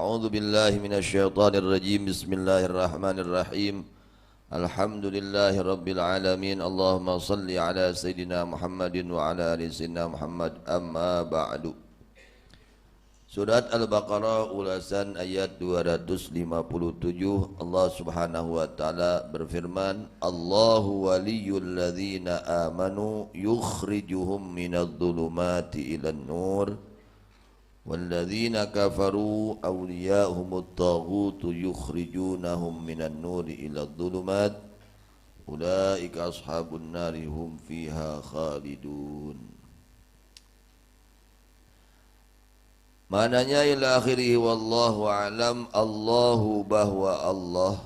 A'udzu billahi minasyaitonir rajim. Bismillahirrahmanirrahim. Alhamdulillahi rabbil alamin. Allahumma salli ala sayidina Muhammadin wa ala ali sayyidina Muhammad. Amma ba'du. Surat Al-Baqarah ulasan ayat 257. Allah Subhanahu wa taala berfirman, Allahu waliyyul ladzina amanu yukhrijuhum minadh dhulumati ilan nur walladzina kafaru awliya'uhumut taghutu yukhrijunahum minan nuri iladh dhulumat ulaika ashabun nari hum fiha khalidun. Mananya ila akhirih wallahu a'lam. Allahu bahwa Allah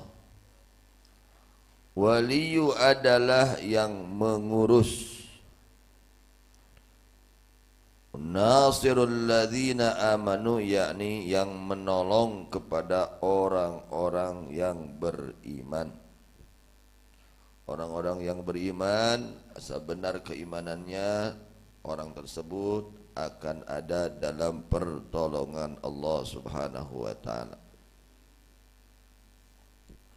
waliyu adalah yang mengurus, nasirul ladzina amanu yakni yang menolong kepada orang-orang yang beriman. Orang-orang yang beriman sebenar keimanannya, orang tersebut akan ada dalam pertolongan Allah Subhanahu wa taala.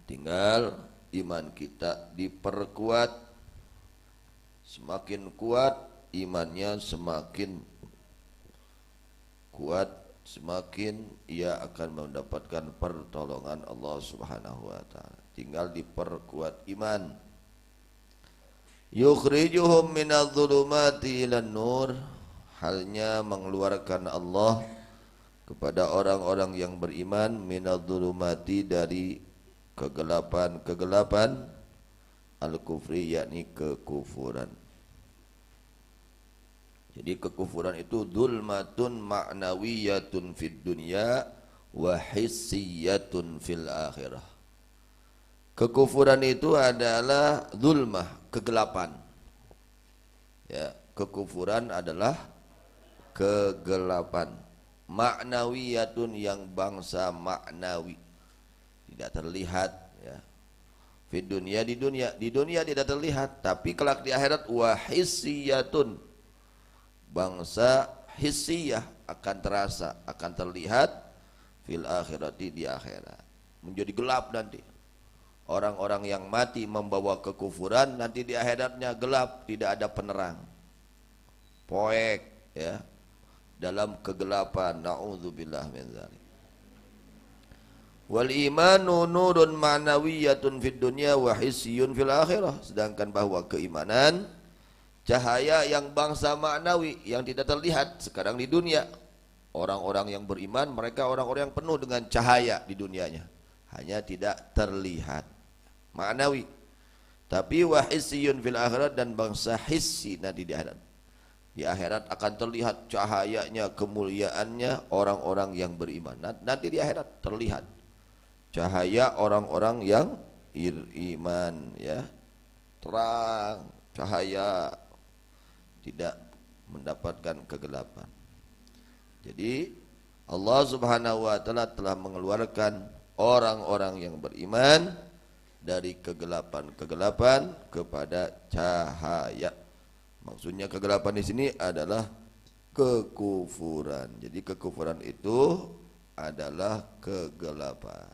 Tinggal iman kita diperkuat. Semakin kuat imannya, semakin kuat, semakin ia akan mendapatkan pertolongan Allah Subhanahu wa taala. Tinggal diperkuat iman. Yukhrijuhum minadh dhulumati ilan nur, halnya mengeluarkan Allah kepada orang-orang yang beriman minadh dhulumati dari kegelapan al-kufri yakni kekufuran. Jadi kekufuran itu dzulmatun ma'nawiyatun fid dunya wa hissiyatun fil akhirah. Kekufuran itu adalah zulmah, kegelapan. Ya, kekufuran adalah kegelapan. Ma'nawiyatun yang bangsa maknawi, tidak terlihat ya. Fid dunya, di dunia tidak terlihat, tapi kelak di akhirat wa hissiyatun, bangsa hissiyah, akan terasa, akan terlihat fil akhirati, di akhirat. Menjadi gelap nanti. Orang-orang yang mati membawa kekufuran nanti di akhiratnya gelap, tidak ada penerang. Poek ya, dalam kegelapan. Na'udzubillah min dzalik. Wal imanu nurun ma'nawiyatun fid dunya wa hisyun fil akhirah. Sedangkan bahwa keimanan cahaya yang bangsa maknawi yang tidak terlihat sekarang di dunia. Orang-orang yang beriman mereka orang-orang yang penuh dengan cahaya di dunianya, hanya tidak terlihat maknawi. Tapi wa hisyun fil akhirat, dan bangsa hissi nanti di akhirat. Di akhirat akan terlihat cahayanya, kemuliaannya orang-orang yang beriman. Nanti di akhirat terlihat cahaya orang-orang yang beriman ya. Terang, cahaya, tidak mendapatkan kegelapan. Jadi Allah Subhanahu wa taala telah mengeluarkan orang-orang yang beriman dari kegelapan-kegelapan kepada cahaya. Maksudnya kegelapan di sini adalah kekufuran. Jadi kekufuran itu adalah kegelapan.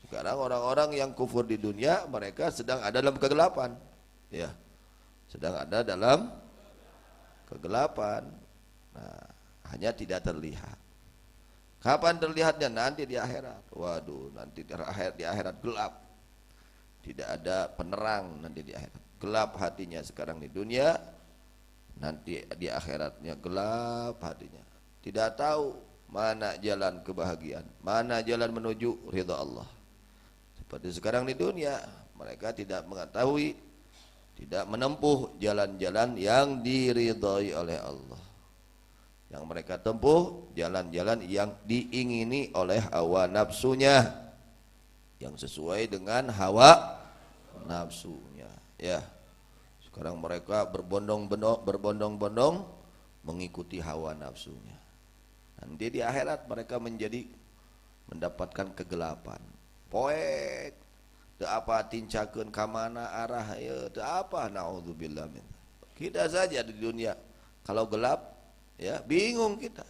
Sekarang orang-orang yang kufur di dunia mereka sedang ada dalam kegelapan. Ya. Sedang ada dalam kegelapan. Nah, hanya tidak terlihat. Kapan terlihatnya? Nanti di akhirat. Waduh, nanti di akhirat gelap. Tidak ada penerang nanti di akhirat. Gelap hatinya sekarang di dunia, nanti di akhiratnya gelap hatinya. Tidak tahu mana jalan kebahagiaan, mana jalan menuju ridha Allah. Seperti sekarang di dunia, mereka tidak mengetahui, tidak menempuh jalan-jalan yang diridhai oleh Allah. Yang mereka tempuh jalan-jalan yang diingini oleh hawa nafsunya, yang sesuai dengan hawa nafsunya ya. Sekarang mereka berbondong-bondong mengikuti hawa nafsunya. Nanti di akhirat mereka mendapatkan kegelapan. Poek teu apa tincakeun ka mana arah ya, teu apa, naudzubillah min. Kita saja di dunia kalau gelap ya bingung kita.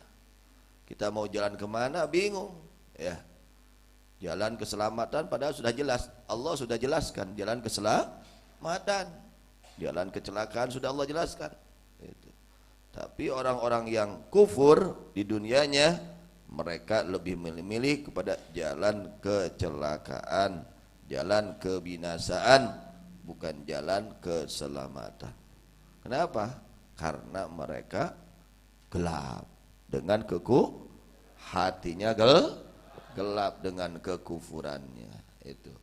Kita mau jalan kemana bingung ya. Jalan keselamatan padahal sudah jelas, Allah sudah jelaskan jalan keselamatan. Jalan kecelakaan sudah Allah jelaskan. Itu. Tapi orang-orang yang kufur di dunianya, mereka lebih memilih kepada jalan kecelakaan, jalan kebinasaan, bukan jalan keselamatan. Kenapa? Karena mereka gelap dengan hatinya gelap dengan kekufurannya itu.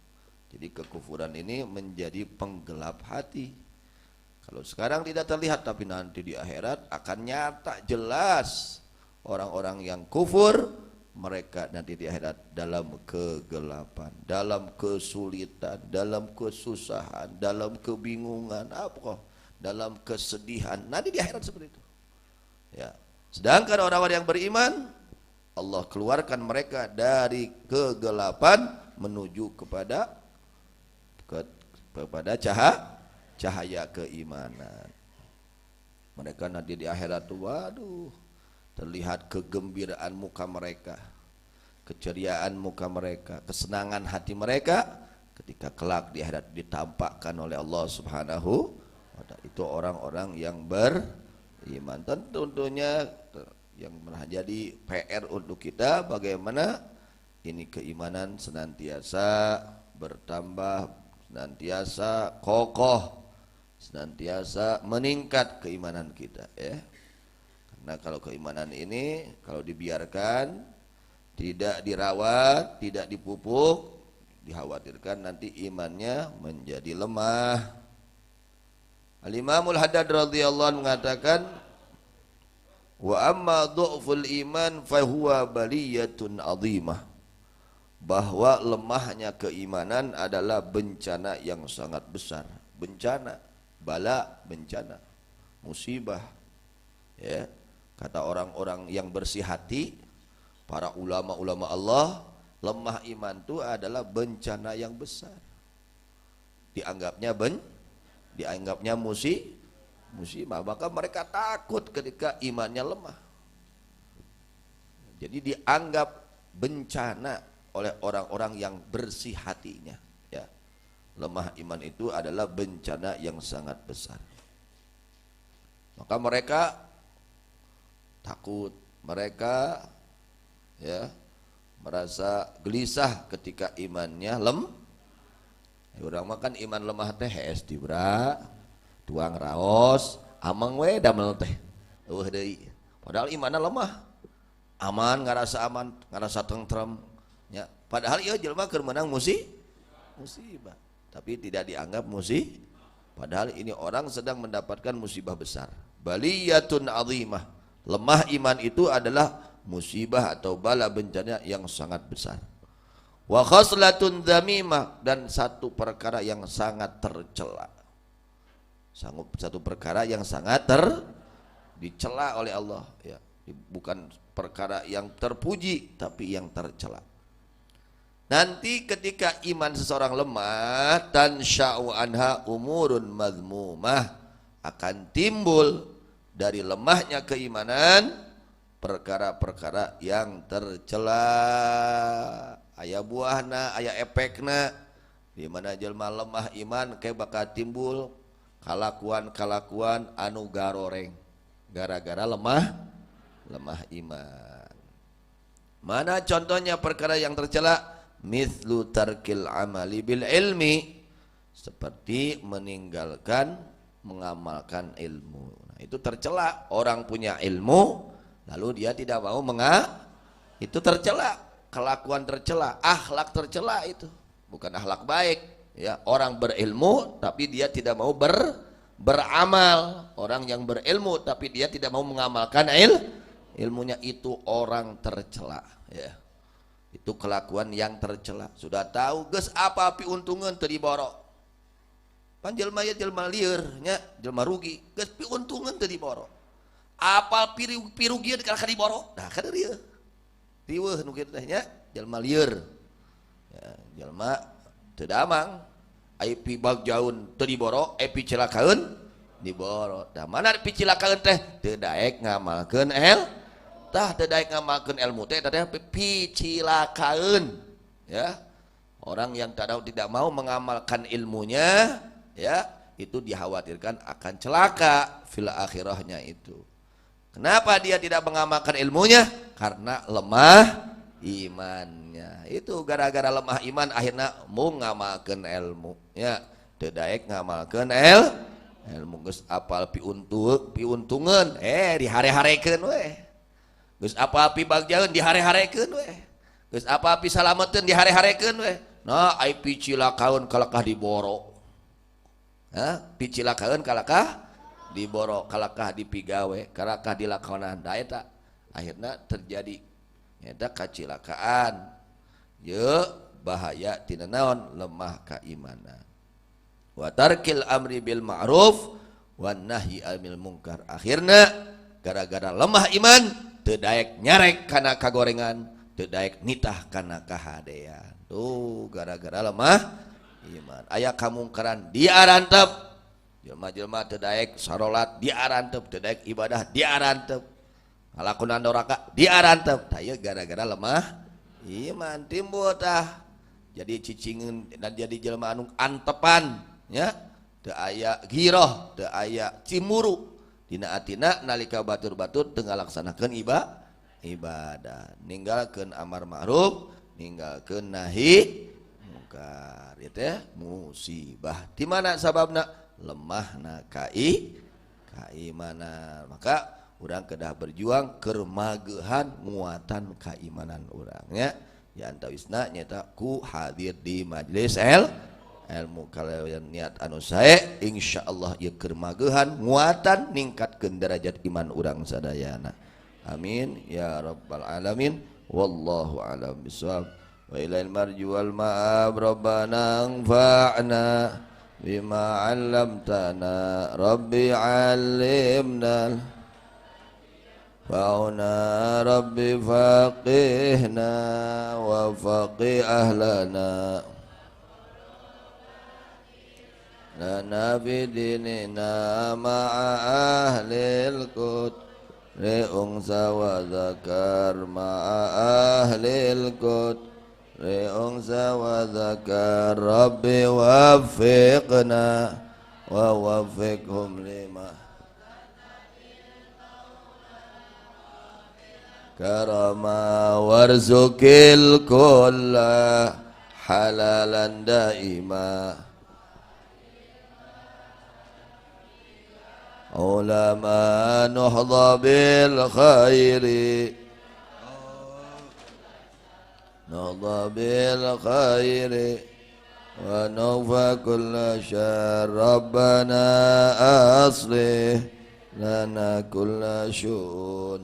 Jadi kekufuran ini menjadi penggelap hati. Kalau sekarang tidak terlihat, tapi nanti di akhirat akan nyata jelas orang-orang yang kufur, mereka nanti di akhirat dalam kegelapan, dalam kesulitan, dalam kesusahan, dalam kebingungan, dalam kesedihan. Nanti di akhirat seperti itu. Ya. Sedangkan orang-orang yang beriman, Allah keluarkan mereka dari kegelapan menuju kepada cahaya keimanan. Mereka nanti di akhirat tuh, waduh, terlihat kegembiraan muka mereka, keceriaan muka mereka, kesenangan hati mereka ketika kelak di akhirat ditampakkan oleh Allah Subhanahu wa ta'ala. Itu orang-orang yang beriman. Tentunya yang menjadi PR untuk kita bagaimana ini keimanan senantiasa bertambah, senantiasa kokoh, senantiasa meningkat keimanan kita, ya. Karena kalau keimanan ini kalau dibiarkan, tidak dirawat, tidak dipupuk, dikhawatirkan nanti imannya menjadi lemah. Al-Imamul Haddad radhiyallahu anhu mengatakan, wa amma du'ful iman fahuwa baliyatun azimah, bahwa lemahnya keimanan adalah bencana yang sangat besar. Bencana, bala, bencana, musibah, ya. Kata orang-orang yang bersih hati, para ulama-ulama Allah, lemah iman itu adalah bencana yang besar. Dianggapnya musibah, maka mereka takut ketika imannya lemah. Jadi dianggap bencana oleh orang-orang yang bersih hatinya, ya. Lemah iman itu adalah bencana yang sangat besar. Maka mereka takut, mereka, ya, merasa gelisah ketika imannya Orang makan iman lemah teh hesti bra, tuang raos, amang we damel teh. Deui. Padahal imannya lemah. Aman, ngarasa tentrem, ya. Padahal ieu jelema keur meunang musibah. Tapi tidak dianggap padahal ini orang sedang mendapatkan musibah besar. Baliyatun azimah. Lemah iman itu adalah musibah atau bala bencana yang sangat besar. Wa khaslatun dzamimah, dan satu perkara yang sangat tercela. Satu perkara yang sangat dicela oleh Allah, ya. Bukan perkara yang terpuji tapi yang tercela. Nanti ketika iman seseorang lemah, tansya'u anha umurun madhmumah, akan timbul dari lemahnya keimanan perkara-perkara yang tercela. Aya buahna, aya efekna, di mana jelma lemah iman kayak bakal timbul kalakuan anu garoreng gara-gara lemah iman. Mana contohnya perkara yang tercela? Mithlu tarkil amali bil ilmi, seperti meninggalkan mengamalkan ilmu. Nah, itu tercela. Orang punya ilmu lalu dia tidak mau itu tercela. Kelakuan tercela, akhlak tercela, itu bukan akhlak baik, ya. Orang berilmu tapi dia tidak mau beramal. Orang yang berilmu tapi dia tidak mau mengamalkan ilmunya, itu orang tercela, ya. Itu kelakuan yang tercela. Sudah tahu geus apa piuntungan teu diboro. Pan jelema ya jelema lieur nya, jelema rugi, geus piuntungan teu diboro. Apal pirugian kana diboro. Nah, kana dieu. Riweuh nu kitu teh nya, jelema lieur. Ya, jelema teu damang, ai pi bagjaun teu diboro, ai pi cilakaeun diboro. Da mana pi cilakaeun teh teu daek ngamalkeun teu daek ngamalkeun ilmu teh pi cilakaeun. Ya, orang yang tidak mau mengamalkan ilmunya, ya, itu dikhawatirkan akan celaka fil akhirahnya itu. Kenapa dia tidak mengamalkan ilmunya? Karena lemah imannya. Itu gara-gara lemah iman akhirnya mau ngamalkan ilmu. Ya, teu daek ngamalkan ilmu geus apal piuntungan dihare-harekeun we. Geus apal pibagjaeun dihare-harekeun we. Geus apal pisalameteun dihare-harekeun we. Nah, ai picilakaeun kalakah diboro. Picilakaeun kalakah diboro, kalakah dipigawe, kalakah dilakonan, da eta akhirna terjadi eta kacilakaan. Ye bahaya tina naon? Lemah keimanan. Wa tarkil amri bil ma'ruf wan nahyi 'anil munkar. Akhirna gara-gara lemah iman teu daek nyarek kana kagorengan, teu daek nitah kana kahadean. Tuh gara-gara lemah iman. Aya kamungkaran diarantep. Jelma-jelma teu daek sarolat diarantep, teu daek ibadah diarantep, ngalakunan doraka diarantep. Tah ieu gara-gara lemah iman timbul tah jadi cicingeun dan jadi jelema anu antepan nya, teu aya giroh, teu aya cimuru dina atina nalika batur-batur teu ngalaksanakeun ibadah, ninggalkeun amar ma'ruf, ninggalkeun nahi mungkar. Ieu teh musibah. Di mana sababna? Lemahna keimanan. Maka urang kedah berjuang keur magehan nguatan keimanan urangnya. Ya antawisna nyata ku hadir di majelis ilmu kalayan niat anu sae insyaallah ieu keur magehan nguatan ningkatkeun derajat iman urang sadayana. Amin ya rabbal alamin. Wallahu a'lam bishawab. Wa ilal marji wal ma'ab rabbana anfa'na bima 'allamtana rabbi 'allimna fa'una rabbi faqihna wa faqih ahlana lana fi dinina ma'a ahlil qudri unsa wa zakar ma'a ahlil qudri unsa wa dzakar rabbi waffiqna wa waffiqhum lima karama warzuqil kulla halalan daima ulama nuhdha bil khairi نهضى بالخير ونوفى كل شر ربنا أصلح لنا كل شؤون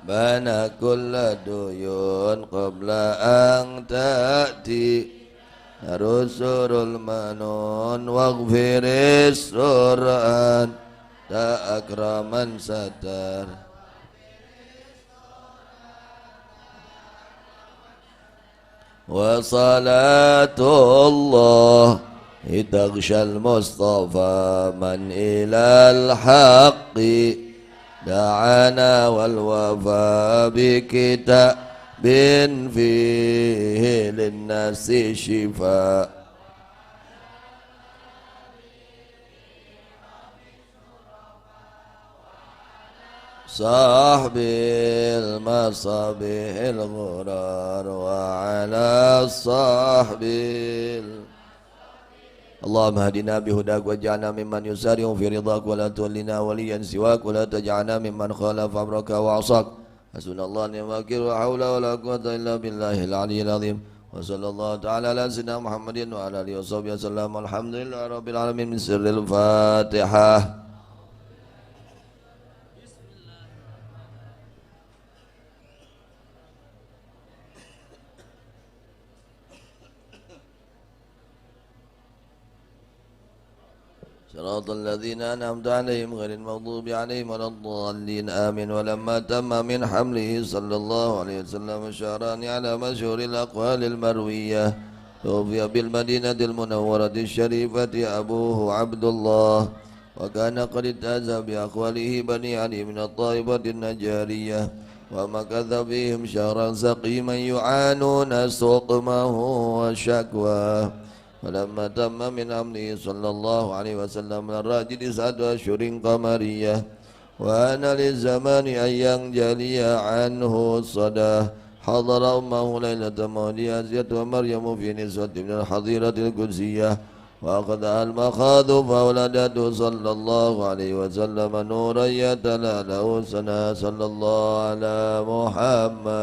بنى كل ديون قبل أن تأتي Rusurul manun waghfiris sur'an ta'akraman satar wa salatullah itaghshal mustafa man ilal haqqi da'ana wal wafa bi kitab bin fihi linnasi shifa sahbil masabihil ghurar wa ala sahbil Allahumma hadina bihudak wa ja'alna mimman yusari'u fi ridhak wa la tuwallina waliyan siwak wa la taj'alna mimman khalafa amraka wa 'asak. Hasbunallahu wa ni'mal wakil wa haula wa la quwwata illa billahil aliyyil azim. Wa sallallahu ta'ala ala sayyidina Muhammadin wa ala alihi washabihi wasallam. Alhamdulillahi rabbil alamin. Min sirril Fatihah. صراط الذين أنعمت عليهم غير المغضوب عليهم ولا الضالين آمين. ولما تم من حمله صلى الله عليه وسلم شهران على مشهور الأقوال المروية توفي بالمدينة المنورة الشريفة أبوه عبد الله وكان قد اتأذى بأقواله بني علي من الطائفة النجارية ومكث بهم شهرا سقيما يعانون سقمه وشكواه فلما تم من أمره صلى الله عليه وسلم من الراجل 9 أشهر قمرية وأن للزمان أن ينجلي عنه الصداه حضر أمه ليلة مولد آسية ومريم في نسوة من الحظيرة القدسية وأخذها المخاض فولدته صلى الله عليه وسلم نورا يتلألأ سنا صلى الله على محمد.